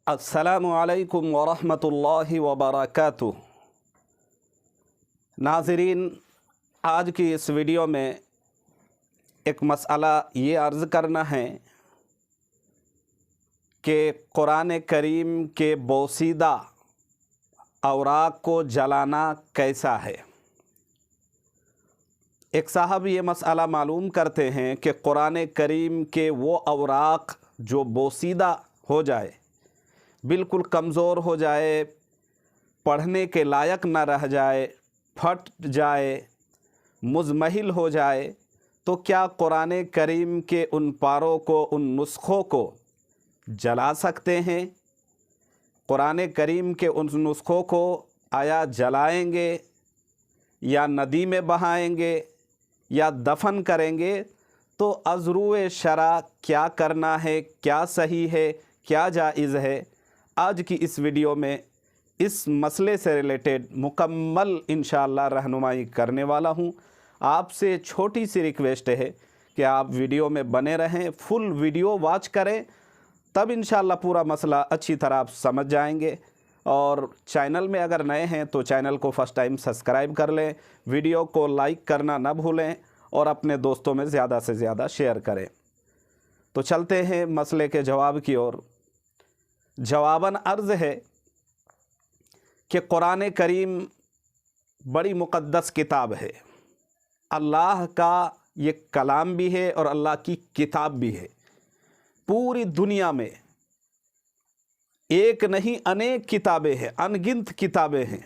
अस्सलामु अलैकुम वरहमतुल्लाहि वबरकातुह। नाज़रीन, आज की इस वीडियो में एक मसला ये अर्ज़ करना है कि कुरान करीम के बोसीदा औराक को जलाना कैसा है। एक साहब ये मसला मालूम करते हैं कि कुरान करीम के वो औराक जो बोसीदा हो जाए, बिल्कुल कमज़ोर हो जाए, पढ़ने के लायक न रह जाए, फट जाए, मुज़महिल हो जाए, तो क्या कुरान करीम के उन पारों को, उन नुस्ख़ों को जला सकते हैं? कुरान करीम के उन नुस्ख़ों को आया जलाएंगे या नदी में बहाएंगे या दफन करेंगे? तो अज़रूए शरा क्या करना है, क्या सही है, क्या जायज़ है, आज की इस वीडियो में इस मसले से रिलेटेड मुकम्मल इंशाअल्लाह रहनुमाई करने वाला हूँ। आपसे छोटी सी रिक्वेस्ट है कि आप वीडियो में बने रहें, फुल वीडियो वॉच करें, तब इंशाअल्लाह पूरा मसला अच्छी तरह आप समझ जाएंगे। और चैनल में अगर नए हैं तो चैनल को फर्स्ट टाइम सब्सक्राइब कर लें, वीडियो को लाइक करना ना भूलें और अपने दोस्तों में ज़्यादा से ज़्यादा शेयर करें। तो चलते हैं मसले के जवाब की ओर। जवाबन अर्ज़ है कि कुरान करीम बड़ी मुक़द्दस किताब है, अल्लाह का ये कलाम भी है और अल्लाह की किताब भी है। पूरी दुनिया में एक नहीं अनेक किताबें हैं, अनगिनत किताबें हैं,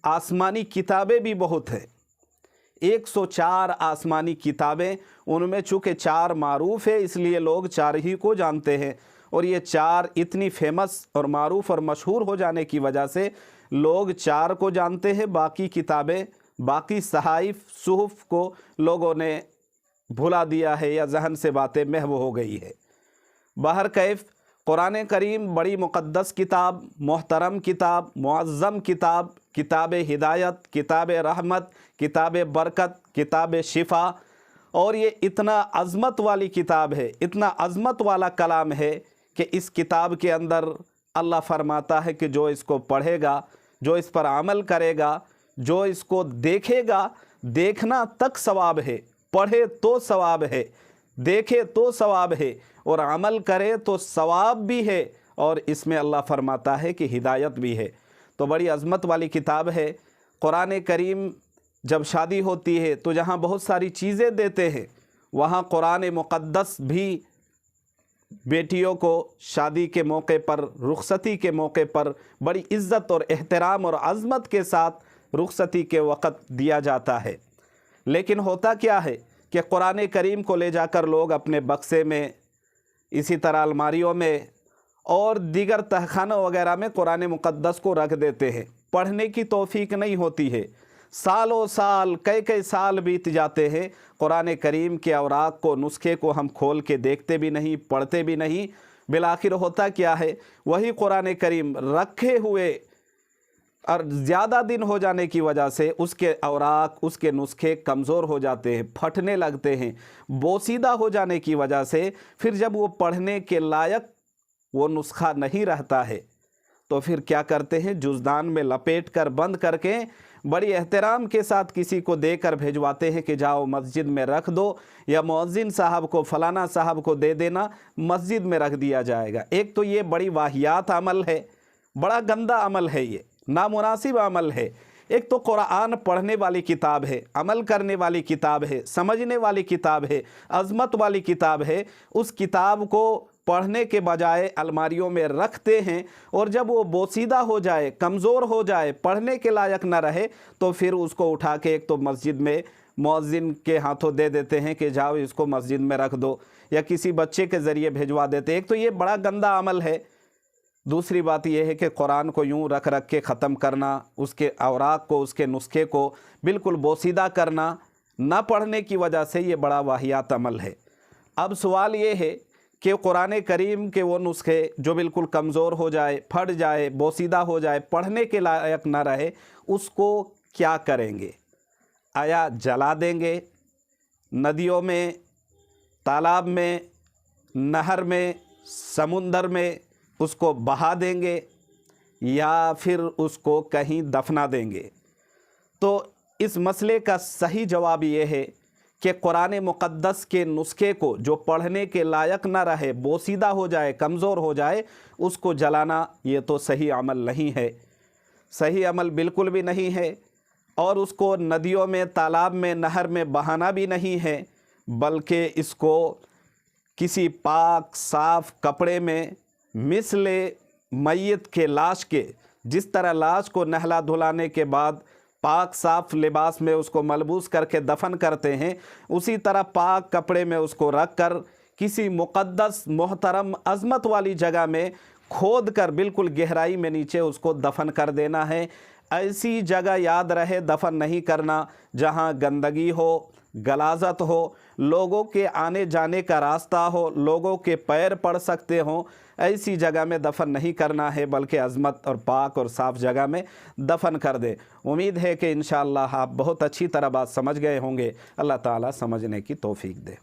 आसमानी किताबें भी बहुत हैं। 104 आसमानी किताबें, उनमें चूँकि 4 मारूफ़ है इसलिए लोग 4 ही को जानते हैं, और ये 4 इतनी फेमस और मारूफ़ और मशहूर हो जाने की वजह से लोग 4 को जानते हैं। बाकी किताबें, बाकी सहाइफ सुहुफ़ को लोगों ने भुला दिया है या जहन से बातें महव हो गई है। बहर कैफ़ कुरान करीम बड़ी मुक़द्दस किताब, मोहतरम किताब, मुअज़्ज़म किताब, किताब हिदायत, किताब रहमत, किताब बरकत, किताब शिफा, और ये इतना अज़मत वाली किताब है, इतना अज़मत वाला कलाम है कि इस किताब के अंदर अल्लाह फरमाता है कि जो इसको पढ़ेगा, जो इस पर अमल करेगा, जो इसको देखेगा, देखना तक सवाब है, पढ़े तो सवाब है, देखे तो सवाब है, और अमल करे तो सवाब भी है, और इसमें अल्लाह फरमाता है कि हिदायत भी है। तो बड़ी अज़मत वाली किताब है। कुरान करीम जब शादी होती है तो जहाँ बहुत सारी चीज़ें देते हैं, वहाँ कुरान मुक़द्दस भी बेटियों को शादी के मौके पर, रुखसती के मौके पर बड़ी इज़्ज़त और एहतराम और अज़मत के साथ रुखसती के वक़्त दिया जाता है। लेकिन होता क्या है कि कुरान करीम को ले जाकर लोग अपने बक्से में, इसी तरह अलमारियों में और दीगर तहखानों वगैरह में कुरान मुक़द्दस को रख देते हैं। पढ़ने की तौफ़ीक नहीं होती है, सालों साल, कई साल बीत जाते हैं, कुरान करीम के औराक को, नुस्खे को हम खोल के देखते भी नहीं, पढ़ते भी नहीं। बिलाखिर होता क्या है, वही कुरान करीम रखे हुए और ज़्यादा दिन हो जाने की वजह से उसके औराक, उसके नुस्खे कमज़ोर हो जाते हैं, फटने लगते हैं। बोसीदा हो जाने की वजह से फिर जब वो पढ़ने के लायक वो नुस्खा नहीं रहता है तो फिर क्या करते हैं, जुज़दान में लपेट कर बंद करके बड़ी एहतराम के साथ किसी को देकर भेजवाते हैं कि जाओ मस्जिद में रख दो, या मुअज्जिन साहब को, फलाना साहब को दे देना, मस्जिद में रख दिया जाएगा। एक तो ये बड़ी वाहियात अमल है, बड़ा गंदा अमल है, ये नामुनासिब अमल है। एक तो कुरान पढ़ने वाली किताब है, अमल करने वाली किताब है, समझने वाली किताब है, अज़मत वाली किताब है, उस किताब को पढ़ने के बजाय अलमारियों में रखते हैं, और जब वो बोसीदा हो जाए, कमज़ोर हो जाए, पढ़ने के लायक न रहे, तो फिर उसको उठा के एक तो मस्जिद में मुअज्जिन के हाथों दे देते हैं कि जाओ इसको मस्जिद में रख दो, या किसी बच्चे के ज़रिए भिजवा देते हैं। एक तो ये बड़ा गंदा अमल है। दूसरी बात यह है कि कुरान को यूँ रख रख के ख़त्म करना, उसके औराक को, उसके नुस्खे को बिल्कुल बोसीदा करना, न पढ़ने की वजह से ये बड़ा वाहियात अमल है। अब सवाल ये है कि कुरान करीम के वो नुस्खे जो बिल्कुल कमज़ोर हो जाए, फट जाए, बोसीदा हो जाए, पढ़ने के लायक न रहे, उसको क्या करेंगे? आया जला देंगे, नदियों में, तालाब में, नहर में, समुंदर में, اس کو بہا دیں گے یا پھر اس کو کہیں دفنا دیں گے؟ تو اس مسئلے کا صحیح جواب یہ ہے کہ قرآن مقدس کے نسخے کو جو پڑھنے کے لائق نہ رہے، بوسیدہ ہو جائے، کمزور ہو جائے، اس کو جلانا یہ تو صحیح عمل نہیں ہے، صحیح عمل بالکل بھی نہیں ہے، اور اس کو ندیوں میں، تالاب میں، نہر میں بہانا بھی نہیں ہے، بلکہ اس کو کسی پاک صاف کپڑے میں مثل میت کے لاش کے، جس طرح لاش کو نہلا دھلانے کے بعد پاک صاف لباس میں اس کو ملبوس کر کے دفن کرتے ہیں، اسی طرح پاک کپڑے میں اس کو رکھ کر کسی مقدس محترم عظمت والی جگہ میں کھود کر بالکل گہرائی میں نیچے اس کو دفن کر دینا ہے۔ ایسی جگہ یاد رہے دفن نہیں کرنا جہاں گندگی ہو، غلاظت ہو، لوگوں کے آنے جانے کا راستہ ہو، لوگوں کے پیر پڑ سکتے ہوں، ایسی جگہ میں دفن نہیں کرنا ہے، بلکہ عظمت اور پاک اور صاف جگہ میں دفن کر دے۔ امید ہے کہ انشاءاللہ آپ بہت اچھی طرح بات سمجھ گئے ہوں گے۔ اللہ تعالیٰ سمجھنے کی توفیق دے۔